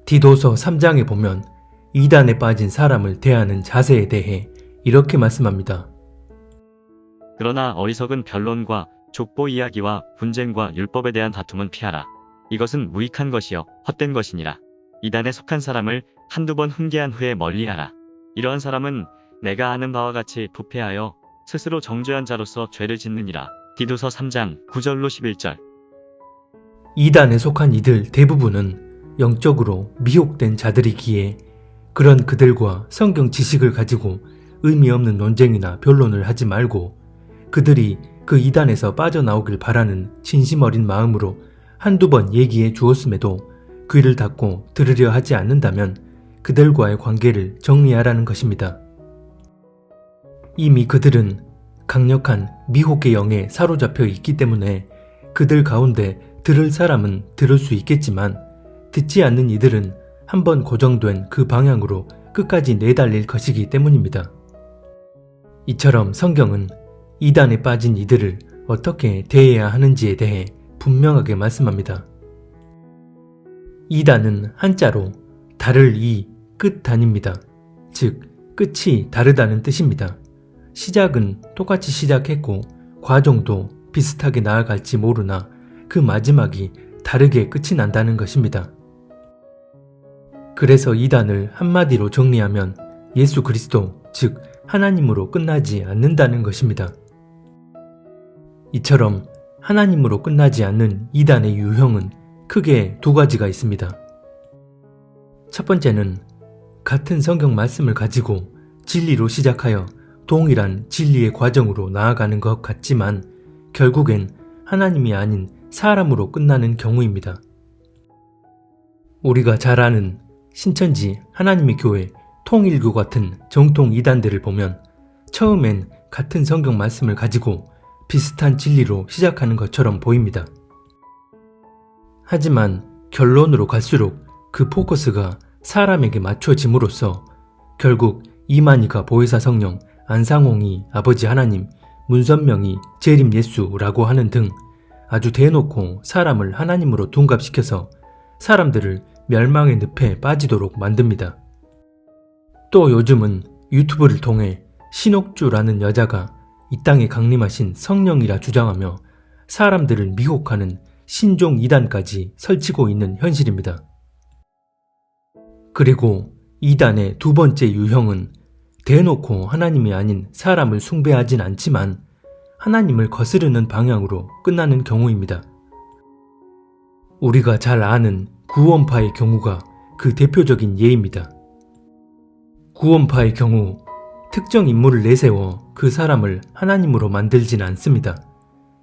디도서 3장에 보면 이단에 빠진 사람을 대하는 자세에 대해 이렇게 말씀합니다. 그러나 어리석은 변론과 족보 이야기와 분쟁과 율법에 대한 다툼은 피하라. 이것은 무익한 것이요 헛된 것이니라. 이단에 속한 사람을 한두 번 훈계한 후에 멀리하라. 이러한 사람은 내가 아는 바와 같이 부패하여 스스로 정죄한 자로서 죄를 짓느니라. 디도서 3장 9절로 11절. 이단에 속한 이들 대부분은 영적으로 미혹된 자들이기에 그런 그들과 성경 지식을 가지고 의미 없는 논쟁이나 변론을 하지 말고 그들이 그 이단에서 빠져나오길 바라는 진심 어린 마음으로 한두 번 얘기해 주었음에도 귀를 닫고 들으려 하지 않는다면 그들과의 관계를 정리하라는 것입니다. 이미 그들은 강력한 미혹의 영에 사로잡혀 있기 때문에 그들 가운데 들을 사람은 들을 수 있겠지만 듣지 않는 이들은 한번 고정된 그 방향으로 끝까지 내달릴 것이기 때문입니다. 이처럼 성경은 이단에 빠진 이들을 어떻게 대해야 하는지에 대해 분명하게 말씀합니다. 이단은 한자로 다를 이 끝단입니다. 즉 끝이 다르다는 뜻입니다. 시작은 똑같이 시작했고 과정도 비슷하게 나아갈지 모르나 그 마지막이 다르게 끝이 난다는 것입니다. 그래서 이단을 한마디로 정리하면 예수 그리스도, 즉 하나님으로 끝나지 않는다는 것입니다. 이처럼 하나님으로 끝나지 않는 이단의 유형은 크게 두 가지가 있습니다. 첫 번째는 같은 성경 말씀을 가지고 진리로 시작하여 동일한 진리의 과정으로 나아가는 것 같지만 결국엔 하나님이 아닌 사람으로 끝나는 경우입니다. 우리가 잘 아는 신천지 하나님의 교회 통일교 같은 정통 이단들을 보면 처음엔 같은 성경 말씀을 가지고 비슷한 진리로 시작하는 것처럼 보입니다. 하지만 결론으로 갈수록 그 포커스가 사람에게 맞춰짐으로써 결국 이만희가 보혜사 성령, 안상홍이 아버지 하나님, 문선명이 재림 예수라고 하는 등 아주 대놓고 사람을 하나님으로 둔갑시켜서 사람들을 멸망의 늪에 빠지도록 만듭니다. 또 요즘은 유튜브를 통해 신옥주라는 여자가 이 땅에 강림하신 성령이라 주장하며 사람들을 미혹하는 신종 이단까지 설치고 있는 현실입니다. 그리고 이단의 두 번째 유형은 대놓고 하나님이 아닌 사람을 숭배하진 않지만 하나님을 거스르는 방향으로 끝나는 경우입니다. 우리가 잘 아는 구원파의 경우가 그 대표적인 예입니다. 구원파의 경우 특정 인물을 내세워 그 사람을 하나님으로 만들진 않습니다.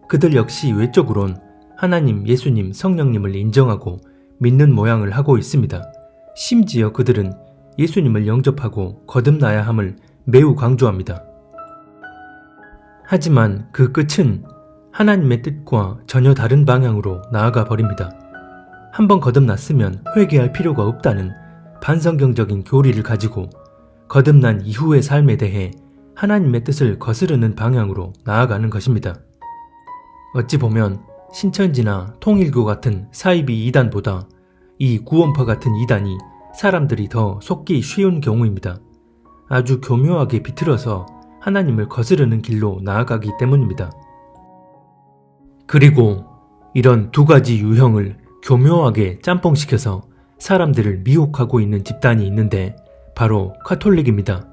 그들 역시 외적으론 하나님, 예수님, 성령님을 인정하고 믿는 모양을 하고 있습니다. 심지어 그들은 예수님을 영접하고 거듭나야 함을 매우 강조합니다. 하지만 그 끝은 하나님의 뜻과 전혀 다른 방향으로 나아가 버립니다. 한번 거듭났으면 회개할 필요가 없다는 반성경적인 교리를 가지고 거듭난 이후의 삶에 대해 하나님의 뜻을 거스르는 방향으로 나아가는 것입니다. 어찌 보면 신천지나 통일교 같은 사이비 이단보다 이 구원파 같은 이단이 사람들이 더 속기 쉬운 경우입니다. 아주 교묘하게 비틀어서 하나님을 거스르는 길로 나아가기 때문입니다. 그리고 이런 두 가지 유형을 교묘하게 짬뽕시켜서 사람들을 미혹하고 있는 집단이 있는데 바로 카톨릭입니다.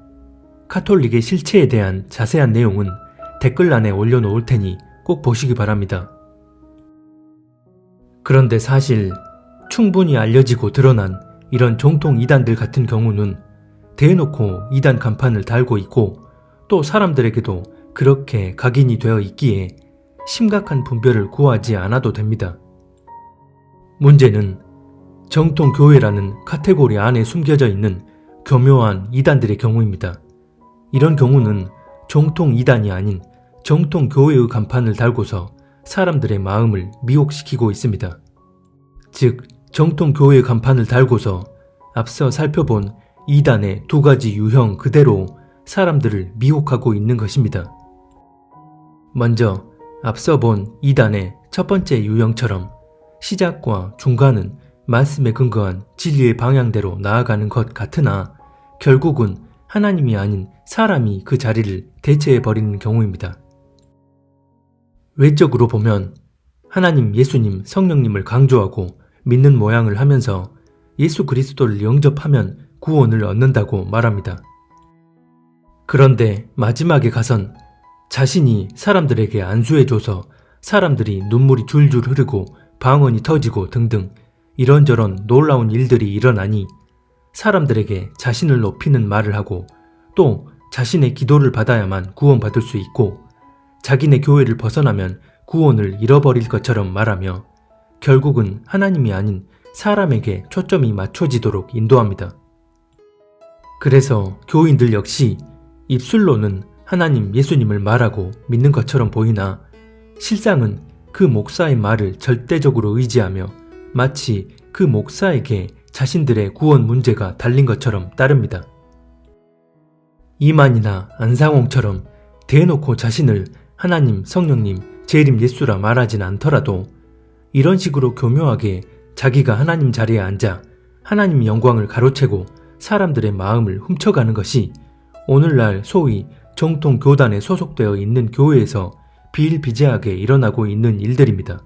카톨릭의 실체에 대한 자세한 내용은 댓글란에 올려놓을 테니 꼭 보시기 바랍니다. 그런데 사실 충분히 알려지고 드러난 이런 정통 이단들 같은 경우는 대놓고 이단 간판을 달고 있고 또 사람들에게도 그렇게 각인이 되어 있기에 심각한 분별을 구하지 않아도 됩니다. 문제는 정통교회라는 카테고리 안에 숨겨져 있는 교묘한 이단들의 경우입니다. 이런 경우는 정통 이단이 아닌 정통교회의 간판을 달고서 사람들의 마음을 미혹시키고 있습니다. 즉 정통교회의 간판을 달고서 앞서 살펴본 이단의 두 가지 유형 그대로 사람들을 미혹하고 있는 것입니다. 먼저 앞서 본 이단의 첫 번째 유형처럼 시작과 중간은 말씀에 근거한 진리의 방향대로 나아가는 것 같으나 결국은 하나님이 아닌 사람이 그 자리를 대체해버리는 경우입니다. 외적으로 보면 하나님, 예수님, 성령님을 강조하고 믿는 모양을 하면서 예수 그리스도를 영접하면 구원을 얻는다고 말합니다. 그런데 마지막에 가선 자신이 사람들에게 안수해줘서 사람들이 눈물이 줄줄 흐르고 방언이 터지고 등등 이런저런 놀라운 일들이 일어나니 사람들에게 자신을 높이는 말을 하고 또 자신의 기도를 받아야만 구원받을 수 있고 자기네 교회를 벗어나면 구원을 잃어버릴 것처럼 말하며 결국은 하나님이 아닌 사람에게 초점이 맞춰지도록 인도합니다. 그래서 교인들 역시 입술로는 하나님, 예수님을 말하고 믿는 것처럼 보이나 실상은 그 목사의 말을 절대적으로 의지하며 마치 그 목사에게 자신들의 구원 문제가 달린 것처럼 따릅니다. 이만이나 안상홍처럼 대놓고 자신을 하나님, 성령님, 재림 예수라 말하진 않더라도 이런 식으로 교묘하게 자기가 하나님 자리에 앉아 하나님 영광을 가로채고 사람들의 마음을 훔쳐가는 것이 오늘날 소위 정통 교단에 소속되어 있는 교회에서 비일비재하게 일어나고 있는 일들입니다.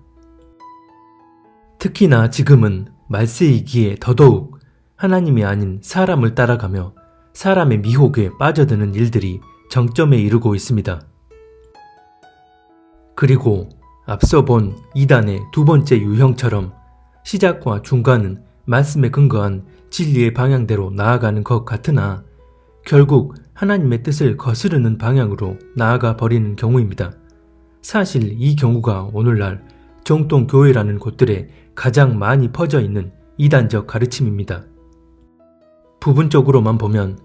특히나 지금은 말세이기에 더더욱 하나님이 아닌 사람을 따라가며 사람의 미혹에 빠져드는 일들이 정점에 이르고 있습니다. 그리고 앞서 본 이단의 두 번째 유형처럼 시작과 중간은 말씀에 근거한 진리의 방향대로 나아가는 것 같으나 결국 하나님의 뜻을 거스르는 방향으로 나아가 버리는 경우입니다. 사실 이 경우가 오늘날 정통교회라는 곳들에 가장 많이 퍼져 있는 이단적 가르침입니다. 부분적으로만 보면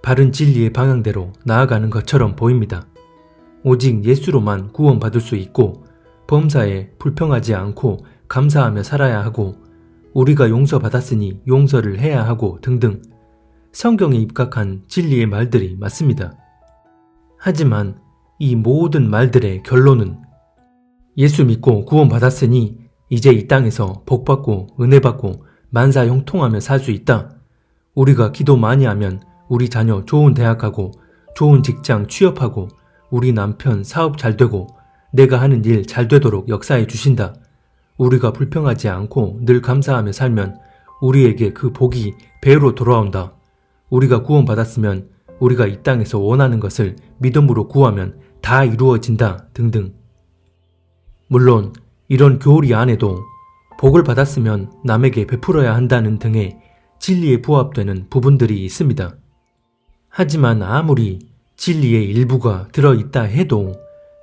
바른 진리의 방향대로 나아가는 것처럼 보입니다. 오직 예수로만 구원받을 수 있고 범사에 불평하지 않고 감사하며 살아야 하고 우리가 용서받았으니 용서를 해야 하고 등등 성경에 입각한 진리의 말들이 맞습니다. 하지만 이 모든 말들의 결론은 예수 믿고 구원받았으니 이제 이 땅에서 복받고 은혜받고 만사 형통하며 살 수 있다. 우리가 기도 많이 하면 우리 자녀 좋은 대학 가고 좋은 직장 취업하고 우리 남편 사업 잘 되고 내가 하는 일 잘 되도록 역사해 주신다. 우리가 불평하지 않고 늘 감사하며 살면 우리에게 그 복이 배로 돌아온다. 우리가 구원받았으면 우리가 이 땅에서 원하는 것을 믿음으로 구하면 다 이루어진다 등등. 물론 이런 교리 안에도 복을 받았으면 남에게 베풀어야 한다는 등의 진리에 부합되는 부분들이 있습니다. 하지만 아무리 진리의 일부가 들어있다 해도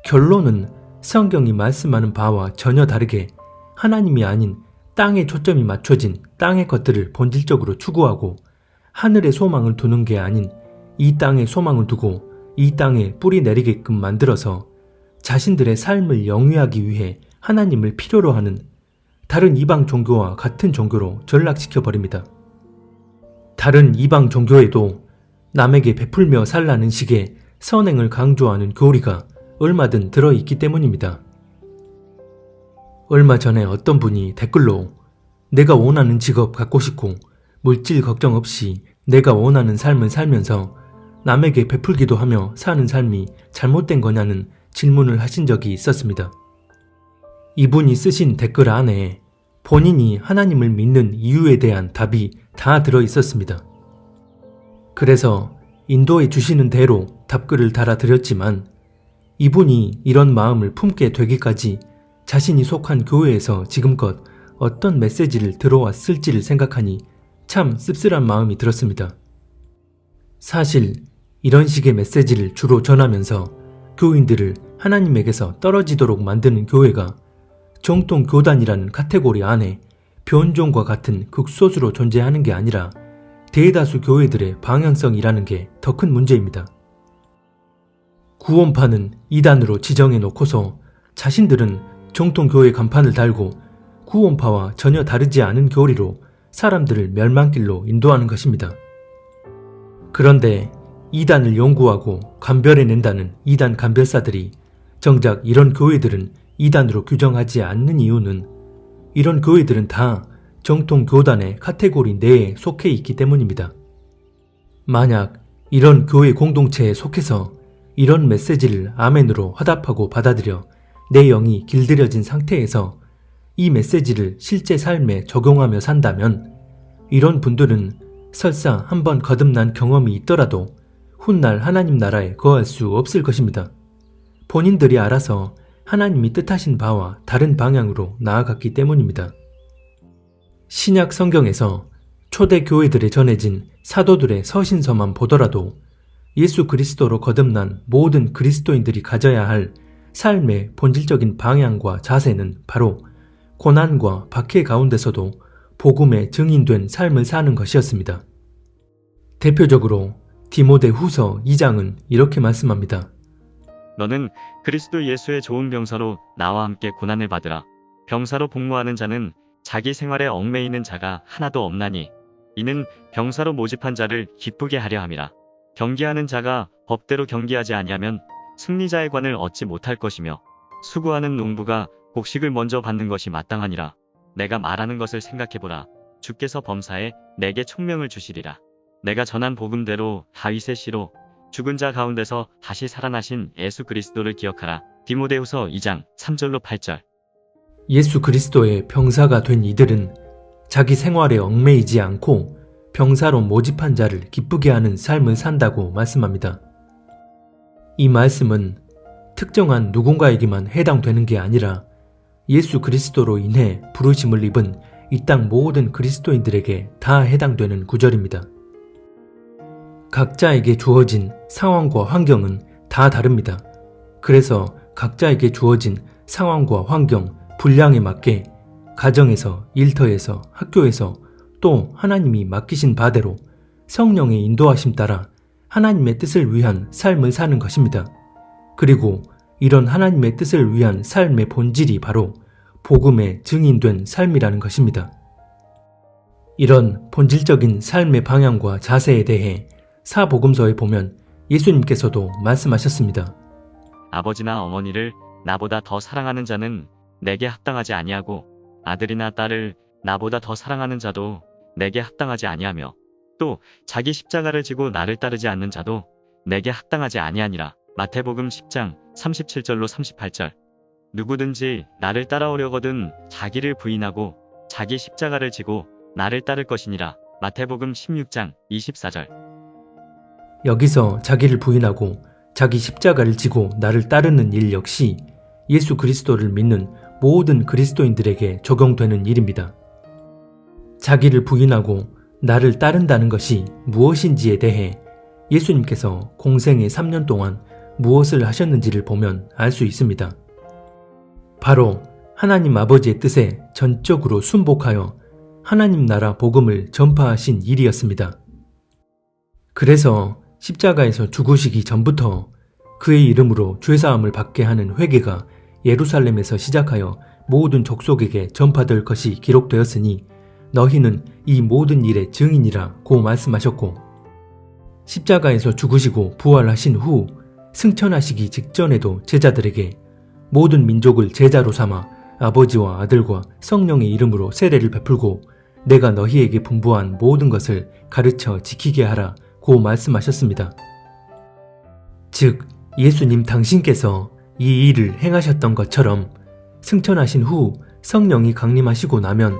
결론은 성경이 말씀하는 바와 전혀 다르게 하나님이 아닌 땅에 초점이 맞춰진 땅의 것들을 본질적으로 추구하고 하늘의 소망을 두는 게 아닌 이 땅에 소망을 두고 이 땅에 뿌리 내리게끔 만들어서 자신들의 삶을 영위하기 위해 하나님을 필요로 하는 다른 이방 종교와 같은 종교로 전락시켜버립니다. 다른 이방 종교에도 남에게 베풀며 살라는 식의 선행을 강조하는 교리가 얼마든 들어있기 때문입니다. 얼마 전에 어떤 분이 댓글로 내가 원하는 직업 갖고 싶고 물질 걱정 없이 내가 원하는 삶을 살면서 남에게 베풀기도 하며 사는 삶이 잘못된 거냐는 질문을 하신 적이 있었습니다. 이분이 쓰신 댓글 안에 본인이 하나님을 믿는 이유에 대한 답이 다 들어있었습니다. 그래서 인도해 주시는 대로 답글을 달아드렸지만 이분이 이런 마음을 품게 되기까지 자신이 속한 교회에서 지금껏 어떤 메시지를 들어왔을지를 생각하니 참 씁쓸한 마음이 들었습니다. 사실 이런 식의 메시지를 주로 전하면서 교인들을 하나님에게서 떨어지도록 만드는 교회가 정통 교단이라는 카테고리 안에 변종과 같은 극소수로 존재하는 게 아니라 대다수 교회들의 방향성이라는 게 더 큰 문제입니다. 구원파는 이단으로 지정해 놓고서 자신들은 정통교회 간판을 달고 구원파와 전혀 다르지 않은 교리로 사람들을 멸망길로 인도하는 것입니다. 그런데 이단을 연구하고 감별해낸다는 이단 감별사들이 정작 이런 교회들은 이단으로 규정하지 않는 이유는 이런 교회들은 다 정통 교단의 카테고리 내에 속해 있기 때문입니다. 만약 이런 교회 공동체에 속해서 이런 메시지를 아멘으로 화답하고 받아들여 내 영이 길들여진 상태에서 이 메시지를 실제 삶에 적용하며 산다면 이런 분들은 설사 한번 거듭난 경험이 있더라도 훗날 하나님 나라에 거할 수 없을 것입니다. 본인들이 알아서 하나님이 뜻하신 바와 다른 방향으로 나아갔기 때문입니다. 신약 성경에서 초대 교회들에 전해진 사도들의 서신서만 보더라도 예수 그리스도로 거듭난 모든 그리스도인들이 가져야 할 삶의 본질적인 방향과 자세는 바로 고난과 박해 가운데서도 복음의 증인된 삶을 사는 것이었습니다. 대표적으로 디모데 후서 2장은 이렇게 말씀합니다. 너는 그리스도 예수의 좋은 병사로 나와 함께 고난을 받으라. 병사로 복무하는 자는 자기 생활에 얽매이는 자가 하나도 없나니 이는 병사로 모집한 자를 기쁘게 하려 함이라. 경기하는 자가 법대로 경기하지 아니하면 승리자의 관을 얻지 못할 것이며 수고하는 농부가 곡식을 먼저 받는 것이 마땅하니라. 내가 말하는 것을 생각해보라. 주께서 범사에 내게 총명을 주시리라. 내가 전한 복음대로 다윗의 씨로 죽은 자 가운데서 다시 살아나신 예수 그리스도를 기억하라. 디모데후서 2장 3절로 8절. 예수 그리스도의 병사가 된 이들은 자기 생활에 얽매이지 않고 병사로 모집한 자를 기쁘게 하는 삶을 산다고 말씀합니다. 이 말씀은 특정한 누군가에게만 해당되는 게 아니라 예수 그리스도로 인해 부르심을 입은 이 땅 모든 그리스도인들에게 다 해당되는 구절입니다. 각자에게 주어진 상황과 환경은 다 다릅니다. 그래서 각자에게 주어진 상황과 환경, 분량에 맞게 가정에서, 일터에서, 학교에서 또 하나님이 맡기신 바대로 성령의 인도하심 따라 하나님의 뜻을 위한 삶을 사는 것입니다. 그리고 이런 하나님의 뜻을 위한 삶의 본질이 바로 복음의 증인된 삶이라는 것입니다. 이런 본질적인 삶의 방향과 자세에 대해 사복음서에 보면 예수님께서도 말씀하셨습니다. 아버지나 어머니를 나보다 더 사랑하는 자는 내게 합당하지 아니하고 아들이나 딸을 나보다 더 사랑하는 자도 내게 합당하지 아니하며 또 자기 십자가를 지고 나를 따르지 않는 자도 내게 합당하지 아니하니라. 마태복음 10장 37절로 38절. 누구든지 나를 따라오려거든 자기를 부인하고 자기 십자가를 지고 나를 따를 것이니라. 마태복음 16장 24절. 여기서 자기를 부인하고 자기 십자가를 지고 나를 따르는 일 역시 예수 그리스도를 믿는 모든 그리스도인들에게 적용되는 일입니다. 자기를 부인하고 나를 따른다는 것이 무엇인지에 대해 예수님께서 공생의 3년 동안 무엇을 하셨는지를 보면 알 수 있습니다. 바로 하나님 아버지의 뜻에 전적으로 순복하여 하나님 나라 복음을 전파하신 일이었습니다. 그래서 십자가에서 죽으시기 전부터 그의 이름으로 죄사함을 받게 하는 회개가 예루살렘에서 시작하여 모든 족속에게 전파될 것이 기록되었으니 너희는 이 모든 일의 증인이라고 말씀하셨고, 십자가에서 죽으시고 부활하신 후 승천하시기 직전에도 제자들에게 모든 민족을 제자로 삼아 아버지와 아들과 성령의 이름으로 세례를 베풀고 내가 너희에게 분부한 모든 것을 가르쳐 지키게 하라고 말씀하셨습니다. 즉 예수님 당신께서 이 일을 행하셨던 것처럼 승천하신 후 성령이 강림하시고 나면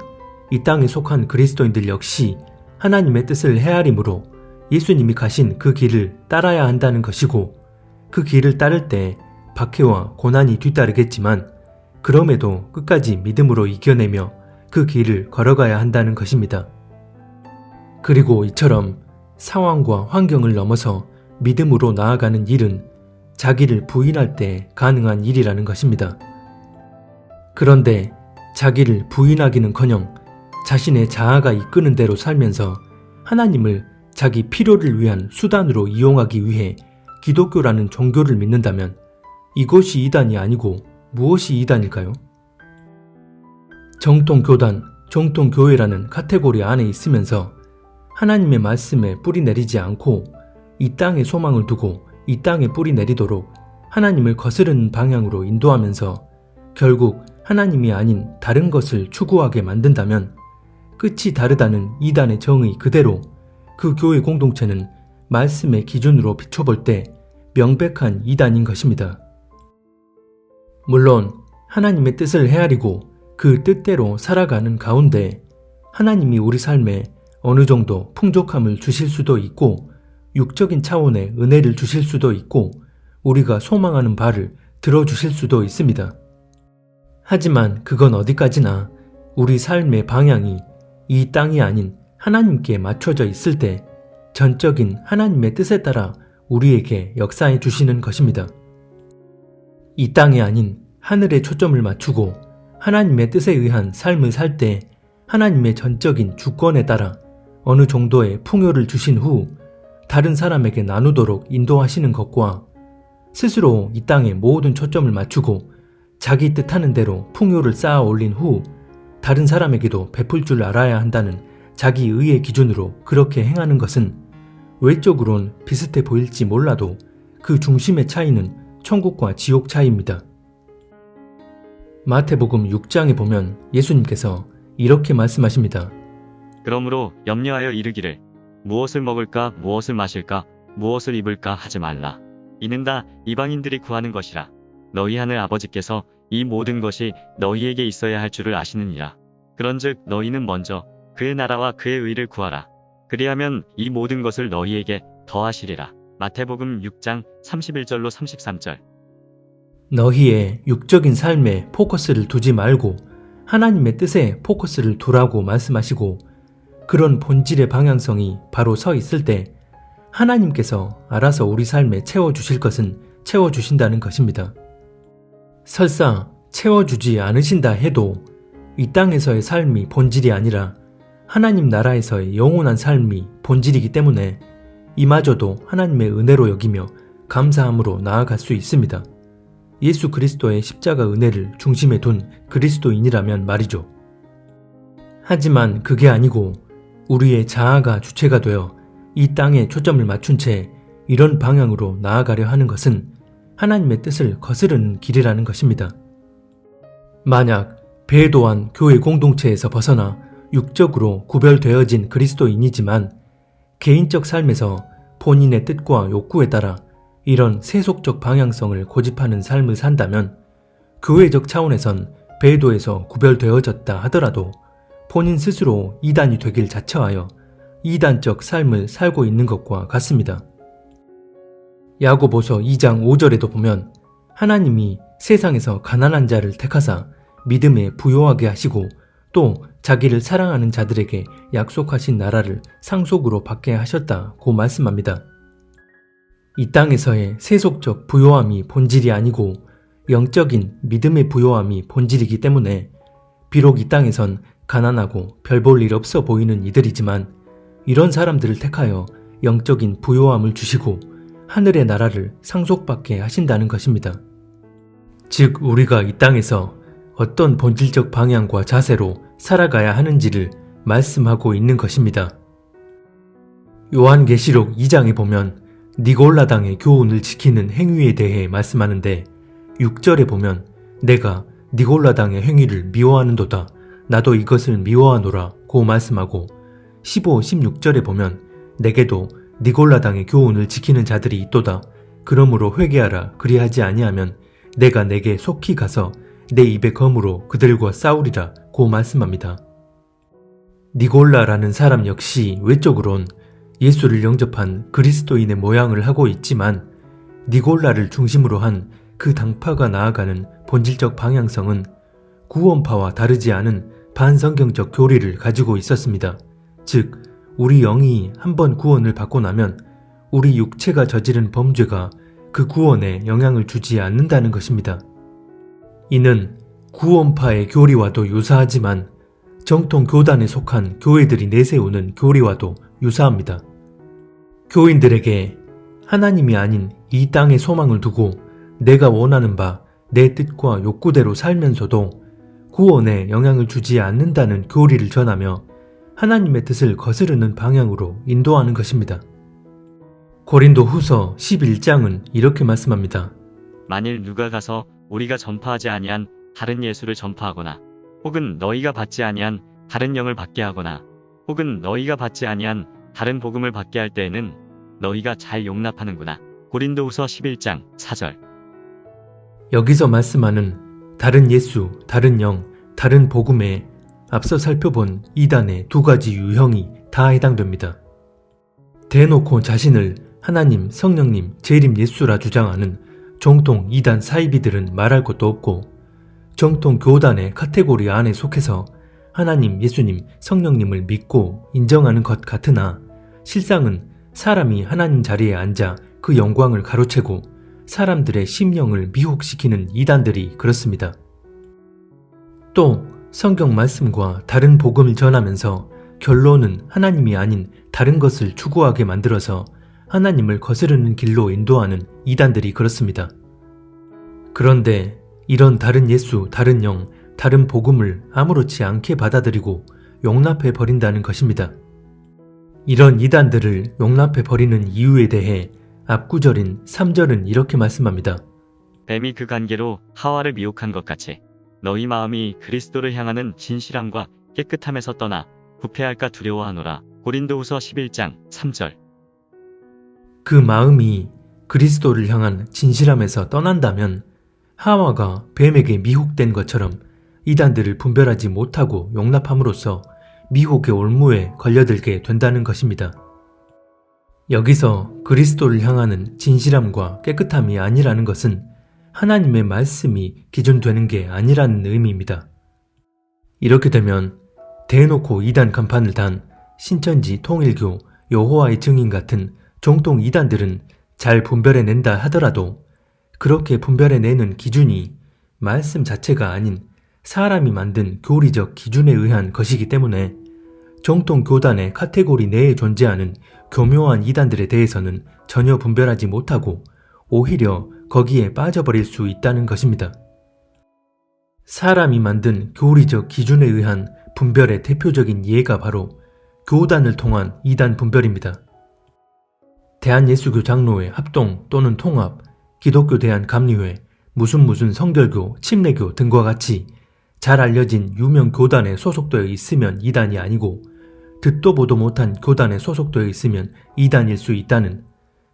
이 땅에 속한 그리스도인들 역시 하나님의 뜻을 헤아림으로 예수님이 가신 그 길을 따라야 한다는 것이고, 그 길을 따를 때 박해와 고난이 뒤따르겠지만 그럼에도 끝까지 믿음으로 이겨내며 그 길을 걸어가야 한다는 것입니다. 그리고 이처럼 상황과 환경을 넘어서 믿음으로 나아가는 일은 자기를 부인할 때 가능한 일이라는 것입니다. 그런데 자기를 부인하기는커녕 자신의 자아가 이끄는 대로 살면서 하나님을 자기 필요를 위한 수단으로 이용하기 위해 기독교라는 종교를 믿는다면 이것이 이단이 아니고 무엇이 이단일까요? 정통교단, 정통교회라는 카테고리 안에 있으면서 하나님의 말씀에 뿌리 내리지 않고 이 땅에 소망을 두고 이 땅에 뿌리 내리도록 하나님을 거스르는 방향으로 인도하면서 결국 하나님이 아닌 다른 것을 추구하게 만든다면 끝이 다르다는 이단의 정의 그대로 그 교회 공동체는 말씀의 기준으로 비춰볼 때 명백한 이단인 것입니다. 물론 하나님의 뜻을 헤아리고 그 뜻대로 살아가는 가운데 하나님이 우리 삶에 어느 정도 풍족함을 주실 수도 있고 육적인 차원의 은혜를 주실 수도 있고 우리가 소망하는 바를 들어주실 수도 있습니다. 하지만 그건 어디까지나 우리 삶의 방향이 이 땅이 아닌 하나님께 맞춰져 있을 때 전적인 하나님의 뜻에 따라 우리에게 역사해 주시는 것입니다. 이 땅이 아닌 하늘에 초점을 맞추고 하나님의 뜻에 의한 삶을 살 때 하나님의 전적인 주권에 따라 어느 정도의 풍요를 주신 후 다른 사람에게 나누도록 인도하시는 것과 스스로 이 땅에 모든 초점을 맞추고 자기 뜻하는 대로 풍요를 쌓아 올린 후 다른 사람에게도 베풀 줄 알아야 한다는 자기 의의 기준으로 그렇게 행하는 것은 외적으론 비슷해 보일지 몰라도 그 중심의 차이는 천국과 지옥 차이입니다. 마태복음 6장에 보면 예수님께서 이렇게 말씀하십니다. 그러므로 염려하여 이르기를 무엇을 먹을까 무엇을 마실까 무엇을 입을까 하지 말라. 이는 다 이방인들이 구하는 것이라. 너희 하늘 아버지께서 이 모든 것이 너희에게 있어야 할 줄을 아시느니라. 그런즉 너희는 먼저 그의 나라와 그의 의를 구하라. 그리하면 이 모든 것을 너희에게 더하시리라. 마태복음 6장 31절로 33절. 너희의 육적인 삶에 포커스를 두지 말고 하나님의 뜻에 포커스를 두라고 말씀하시고 그런 본질의 방향성이 바로 서 있을 때 하나님께서 알아서 우리 삶에 채워주실 것은 채워주신다는 것입니다. 설사 채워주지 않으신다 해도 이 땅에서의 삶이 본질이 아니라 하나님 나라에서의 영원한 삶이 본질이기 때문에 이마저도 하나님의 은혜로 여기며 감사함으로 나아갈 수 있습니다. 예수 그리스도의 십자가 은혜를 중심에 둔 그리스도인이라면 말이죠. 하지만 그게 아니고 우리의 자아가 주체가 되어 이 땅에 초점을 맞춘 채 이런 방향으로 나아가려 하는 것은 하나님의 뜻을 거스르는 길이라는 것입니다. 만약 배도한 교회 공동체에서 벗어나 육적으로 구별되어진 그리스도인이지만 개인적 삶에서 본인의 뜻과 욕구에 따라 이런 세속적 방향성을 고집하는 삶을 산다면 교회적 차원에선 배도에서 구별되어졌다 하더라도 본인 스스로 이단이 되길 자처하여 이단적 삶을 살고 있는 것과 같습니다. 야고보서 2장 5절에도 보면 하나님이 세상에서 가난한 자를 택하사 믿음에 부요하게 하시고 또 자기를 사랑하는 자들에게 약속하신 나라를 상속으로 받게 하셨다고 말씀합니다. 이 땅에서의 세속적 부요함이 본질이 아니고 영적인 믿음의 부요함이 본질이기 때문에 비록 이 땅에선 가난하고 별 볼 일 없어 보이는 이들이지만 이런 사람들을 택하여 영적인 부요함을 주시고 하늘의 나라를 상속받게 하신다는 것입니다. 즉 우리가 이 땅에서 어떤 본질적 방향과 자세로 살아가야 하는지를 말씀하고 있는 것입니다. 요한계시록 2장에 보면 니골라당의 교훈을 지키는 행위에 대해 말씀하는데 6절에 보면 내가 니골라당의 행위를 미워하는도다. 나도 이것을 미워하노라 고 말씀하고 15, 16절에 보면 내게도 니골라당의 교훈을 지키는 자들이 있도다. 그러므로 회개하라. 그리하지 아니하면 내가 내게 속히 가서 내 입의 검으로 그들과 싸우리라 고 말씀합니다. 니골라라는 사람 역시 외적으론 예수를 영접한 그리스도인의 모양을 하고 있지만 니골라를 중심으로 한 그 당파가 나아가는 본질적 방향성은 구원파와 다르지 않은 반성경적 교리를 가지고 있었습니다. 즉 우리 영이 한번 구원을 받고 나면 우리 육체가 저지른 범죄가 그 구원에 영향을 주지 않는다는 것입니다. 이는 구원파의 교리와도 유사하지만 정통 교단에 속한 교회들이 내세우는 교리와도 유사합니다. 교인들에게 하나님이 아닌 이 땅에 소망을 두고 내가 원하는 바 내 뜻과 욕구대로 살면서도 구원에 영향을 주지 않는다는 교리를 전하며 하나님의 뜻을 거스르는 방향으로 인도하는 것입니다. 고린도 후서 11장은 이렇게 말씀합니다. 만일 누가 가서 우리가 전파하지 아니한 다른 예수를 전파하거나 혹은 너희가 받지 아니한 다른 영을 받게 하거나 혹은 너희가 받지 아니한 다른 복음을 받게 할 때에는 너희가 잘 용납하는구나. 고린도후서 11장 4절. 여기서 말씀하는 다른 예수, 다른 영, 다른 복음에 앞서 살펴본 이단의 두 가지 유형이 다 해당됩니다. 대놓고 자신을 하나님, 성령님, 재림 예수라 주장하는 정통 이단 사이비들은 말할 것도 없고, 정통 교단의 카테고리 안에 속해서 하나님, 예수님, 성령님을 믿고 인정하는 것 같으나 실상은 사람이 하나님 자리에 앉아 그 영광을 가로채고 사람들의 심령을 미혹시키는 이단들이 그렇습니다. 또 성경 말씀과 다른 복음을 전하면서 결론은 하나님이 아닌 다른 것을 추구하게 만들어서 하나님을 거스르는 길로 인도하는 이단들이 그렇습니다. 그런데 이런 다른 예수, 다른 영, 다른 복음을 아무렇지 않게 받아들이고 용납해 버린다는 것입니다. 이런 이단들을 용납해 버리는 이유에 대해 앞구절인 3절은 이렇게 말씀합니다. 뱀이 그 관계로 하와를 미혹한 것 같이 너희 마음이 그리스도를 향하는 진실함과 깨끗함에서 떠나 부패할까 두려워하노라. 고린도후서 11장 3절. 그 마음이 그리스도를 향한 진실함에서 떠난다면 하와가 뱀에게 미혹된 것처럼 이단들을 분별하지 못하고 용납함으로써 미혹의 올무에 걸려들게 된다는 것입니다. 여기서 그리스도를 향하는 진실함과 깨끗함이 아니라는 것은 하나님의 말씀이 기준되는 게 아니라는 의미입니다. 이렇게 되면 대놓고 이단 간판을 단 신천지, 통일교, 여호와의 증인 같은 정통 이단들은 잘 분별해낸다 하더라도 그렇게 분별해내는 기준이 말씀 자체가 아닌 사람이 만든 교리적 기준에 의한 것이기 때문에 정통 교단의 카테고리 내에 존재하는 교묘한 이단들에 대해서는 전혀 분별하지 못하고 오히려 거기에 빠져버릴 수 있다는 것입니다. 사람이 만든 교리적 기준에 의한 분별의 대표적인 예가 바로 교단을 통한 이단 분별입니다. 대한예수교 장로회 합동 또는 통합, 기독교 대한감리회, 무슨 성결교, 침례교 등과 같이 잘 알려진 유명 교단에 소속되어 있으면 이단이 아니고 듣도 보도 못한 교단에 소속되어 있으면 이단일 수 있다는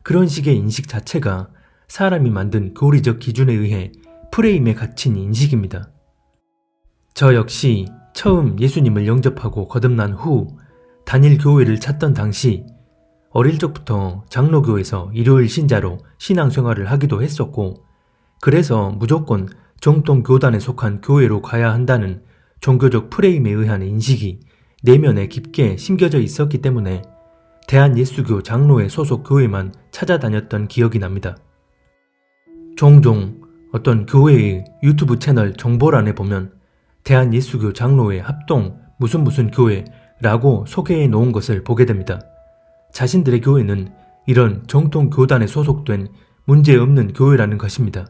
그런 식의 인식 자체가 사람이 만든 교리적 기준에 의해 프레임에 갇힌 인식입니다. 저 역시 처음 예수님을 영접하고 거듭난 후 단일 교회를 찾던 당시 어릴 적부터 장로교에서 일요일 신자로 신앙생활을 하기도 했었고, 그래서 무조건 정통 교단에 속한 교회로 가야 한다는 종교적 프레임에 의한 인식이 내면에 깊게 심겨져 있었기 때문에 대한예수교 장로회 소속 교회만 찾아다녔던 기억이 납니다. 종종 어떤 교회의 유튜브 채널 정보란에 보면 대한예수교 장로회 합동 무슨 교회라고 소개해 놓은 것을 보게 됩니다. 자신들의 교회는 이런 정통 교단에 소속된 문제없는 교회라는 것입니다.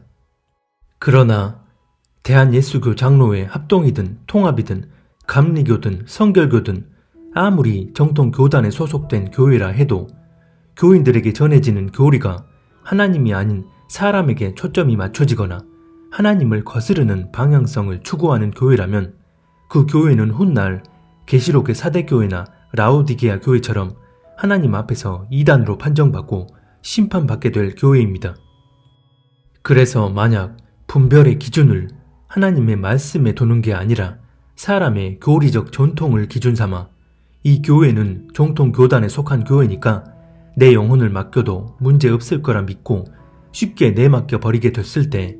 그러나 대한예수교 장로회 합동이든 통합이든 감리교든 성결교든 아무리 정통 교단에 소속된 교회라 해도 교인들에게 전해지는 교리가 하나님이 아닌 사람에게 초점이 맞춰지거나 하나님을 거스르는 방향성을 추구하는 교회라면 그 교회는 훗날 계시록의 사대교회나 라오디게아 교회처럼 하나님 앞에서 이단으로 판정받고 심판받게 될 교회입니다. 그래서 만약 분별의 기준을 하나님의 말씀에 두는 게 아니라 사람의 교리적 전통을 기준 삼아 이 교회는 정통 교단에 속한 교회니까 내 영혼을 맡겨도 문제없을 거라 믿고 쉽게 내맡겨 버리게 됐을 때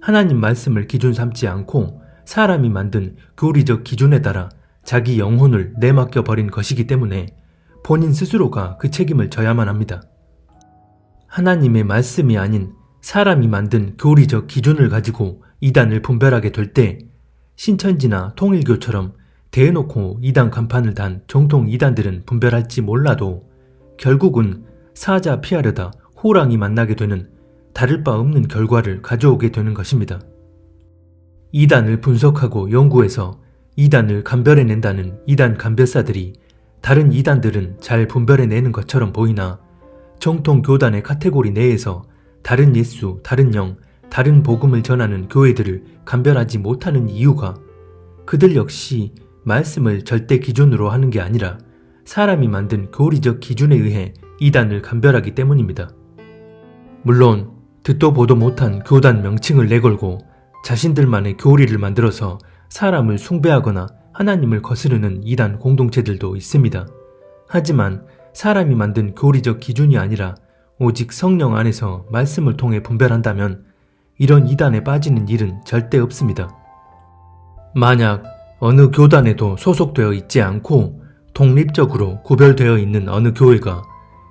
하나님 말씀을 기준 삼지 않고 사람이 만든 교리적 기준에 따라 자기 영혼을 내맡겨 버린 것이기 때문에 본인 스스로가 그 책임을 져야만 합니다. 하나님의 말씀이 아닌 사람이 만든 교리적 기준을 가지고 이단을 분별하게 될 때 신천지나 통일교처럼 대놓고 이단 간판을 단 정통 이단들은 분별할지 몰라도 결국은 사자 피하려다 호랑이 만나게 되는 다를 바 없는 결과를 가져오게 되는 것입니다. 이단을 분석하고 연구해서 이단을 감별해낸다는 이단 감별사들이 다른 이단들은 잘 분별해내는 것처럼 보이나 정통 교단의 카테고리 내에서 다른 예수, 다른 영, 다른 복음을 전하는 교회들을 감별하지 못하는 이유가 그들 역시 말씀을 절대 기준으로 하는 게 아니라 사람이 만든 교리적 기준에 의해 이단을 감별하기 때문입니다. 물론 듣도 보도 못한 교단 명칭을 내걸고 자신들만의 교리를 만들어서 사람을 숭배하거나 하나님을 거스르는 이단 공동체들도 있습니다. 하지만 사람이 만든 교리적 기준이 아니라 오직 성령 안에서 말씀을 통해 분별한다면 이런 이단에 빠지는 일은 절대 없습니다. 만약 어느 교단에도 소속되어 있지 않고 독립적으로 구별되어 있는 어느 교회가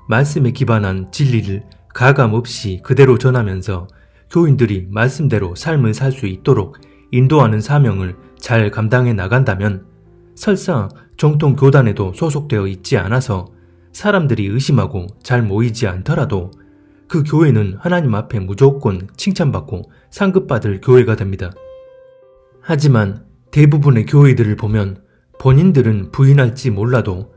말씀에 기반한 진리를 가감없이 그대로 전하면서 교인들이 말씀대로 삶을 살 수 있도록 인도하는 사명을 잘 감당해 나간다면 설사 정통 교단에도 소속되어 있지 않아서 사람들이 의심하고 잘 모이지 않더라도 그 교회는 하나님 앞에 무조건 칭찬받고 상급받을 교회가 됩니다. 하지만 대부분의 교회들을 보면 본인들은 부인할지 몰라도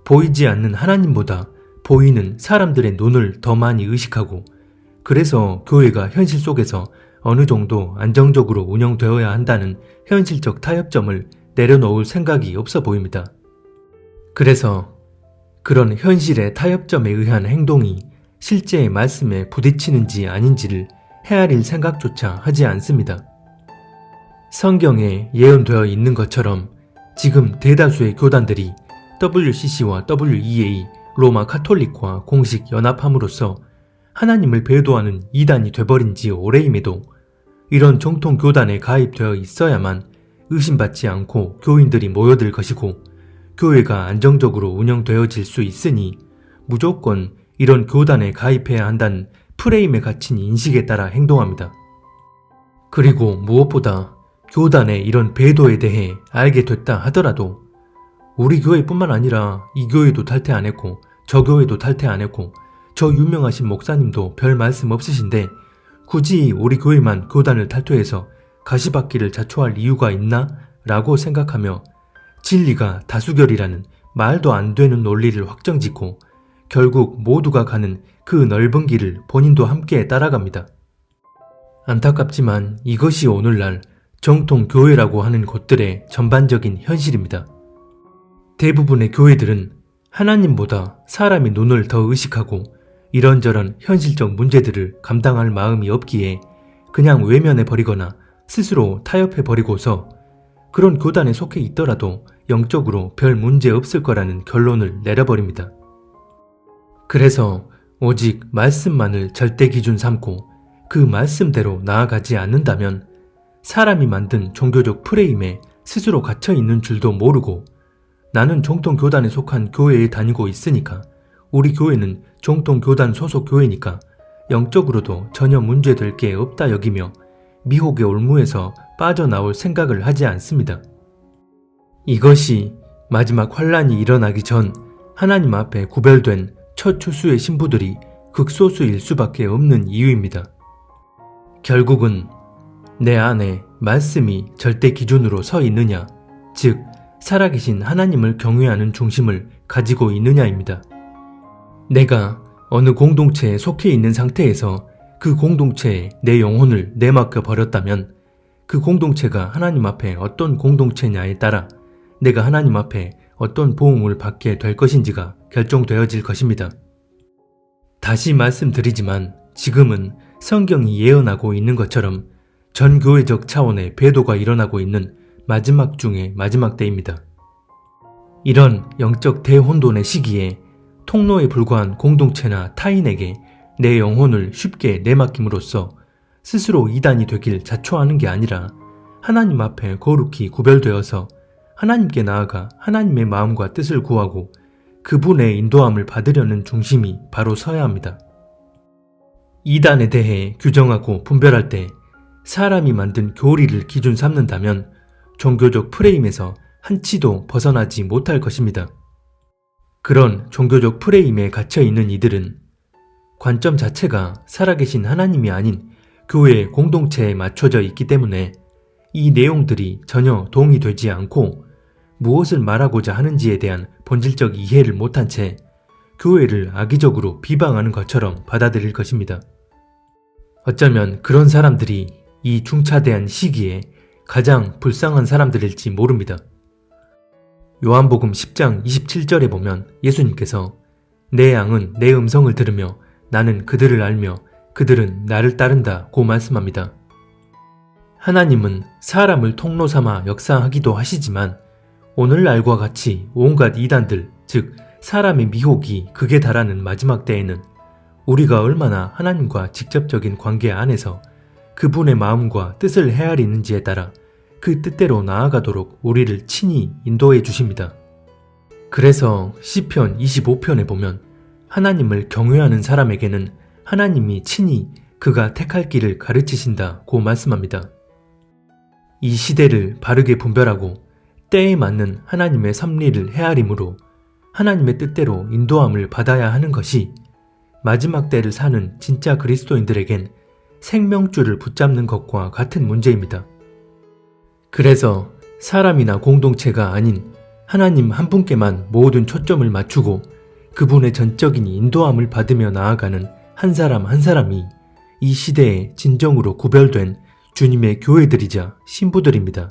보이지 않는 하나님보다 보이는 사람들의 눈을 더 많이 의식하고 그래서 교회가 현실 속에서 어느 정도 안정적으로 운영되어야 한다는 현실적 타협점을 내려놓을 생각이 없어 보입니다. 그래서 그런 현실의 타협점에 의한 행동이 실제의 말씀에 부딪히는지 아닌지를 헤아릴 생각조차 하지 않습니다. 성경에 예언되어 있는 것처럼 지금 대다수의 교단들이 WCC와 WEA, 로마 카톨릭과 공식 연합함으로써 하나님을 배도하는 이단이 돼버린 지 오래임에도 이런 정통 교단에 가입되어 있어야만 의심받지 않고 교인들이 모여들 것이고 교회가 안정적으로 운영되어질 수 있으니 무조건 이런 교단에 가입해야 한다는 프레임에 갇힌 인식에 따라 행동합니다. 그리고 무엇보다 교단의 이런 배도에 대해 알게 됐다 하더라도 우리 교회뿐만 아니라 이 교회도 탈퇴 안 했고 저 교회도 탈퇴 안 했고 저 유명하신 목사님도 별 말씀 없으신데 굳이 우리 교회만 교단을 탈퇴해서 가시밭길을 자초할 이유가 있나? 라고 생각하며 진리가 다수결이라는 말도 안 되는 논리를 확정짓고 결국 모두가 가는 그 넓은 길을 본인도 함께 따라갑니다. 안타깝지만 이것이 오늘날 정통 교회라고 하는 곳들의 전반적인 현실입니다. 대부분의 교회들은 하나님보다 사람의 눈을 더 의식하고 이런저런 현실적 문제들을 감당할 마음이 없기에 그냥 외면해버리거나 스스로 타협해버리고서 그런 교단에 속해 있더라도 영적으로 별 문제 없을 거라는 결론을 내려버립니다. 그래서 오직 말씀만을 절대 기준 삼고 그 말씀대로 나아가지 않는다면 사람이 만든 종교적 프레임에 스스로 갇혀있는 줄도 모르고 나는 정통 교단에 속한 교회에 다니고 있으니까 우리 교회는 정통 교단 소속 교회니까 영적으로도 전혀 문제될 게 없다 여기며 미혹의 올무에서 빠져나올 생각을 하지 않습니다. 이것이 마지막 환란이 일어나기 전 하나님 앞에 구별된 첫 추수의 신부들이 극소수일 수밖에 없는 이유입니다. 결국은 내 안에 말씀이 절대 기준으로 서 있느냐, 즉 살아계신 하나님을 경외하는 중심을 가지고 있느냐입니다. 내가 어느 공동체에 속해 있는 상태에서 그 공동체에 내 영혼을 내맡겨 버렸다면 그 공동체가 하나님 앞에 어떤 공동체냐에 따라 내가 하나님 앞에 어떤 보응을 받게 될 것인지가 결정되어질 것입니다. 다시 말씀드리지만 지금은 성경이 예언하고 있는 것처럼 전 교회적 차원의 배도가 일어나고 있는 마지막 중의 마지막 때입니다. 이런 영적 대혼돈의 시기에 통로에 불과한 공동체나 타인에게 내 영혼을 쉽게 내맡김으로써 스스로 이단이 되길 자초하는 게 아니라 하나님 앞에 거룩히 구별되어서 하나님께 나아가 하나님의 마음과 뜻을 구하고 그분의 인도함을 받으려는 중심이 바로 서야 합니다. 이단에 대해 규정하고 분별할 때 사람이 만든 교리를 기준 삼는다면 종교적 프레임에서 한치도 벗어나지 못할 것입니다. 그런 종교적 프레임에 갇혀있는 이들은 관점 자체가 살아계신 하나님이 아닌 교회의 공동체에 맞춰져 있기 때문에 이 내용들이 전혀 도움이 되지 않고 무엇을 말하고자 하는지에 대한 본질적 이해를 못한 채 교회를 악의적으로 비방하는 것처럼 받아들일 것입니다. 어쩌면 그런 사람들이 이 중차대한 시기에 가장 불쌍한 사람들일지 모릅니다. 요한복음 10장 27절에 보면 예수님께서 내 양은 내 음성을 들으며 나는 그들을 알며 그들은 나를 따른다 고 말씀합니다. 하나님은 사람을 통로 삼아 역사하기도 하시지만 오늘날과 같이 온갖 이단들, 즉 사람의 미혹이 극에 달하는 마지막 때에는 우리가 얼마나 하나님과 직접적인 관계 안에서 그분의 마음과 뜻을 헤아리는지에 따라 그 뜻대로 나아가도록 우리를 친히 인도해 주십니다. 그래서 시편 25편에 보면 하나님을 경외하는 사람에게는 하나님이 친히 그가 택할 길을 가르치신다고 말씀합니다. 이 시대를 바르게 분별하고 때에 맞는 하나님의 섭리를 헤아림으로 하나님의 뜻대로 인도함을 받아야 하는 것이 마지막 때를 사는 진짜 그리스도인들에겐 생명줄을 붙잡는 것과 같은 문제입니다. 그래서 사람이나 공동체가 아닌 하나님 한 분께만 모든 초점을 맞추고 그분의 전적인 인도함을 받으며 나아가는 한 사람 한 사람이 이 시대에 진정으로 구별된 주님의 교회들이자 신부들입니다.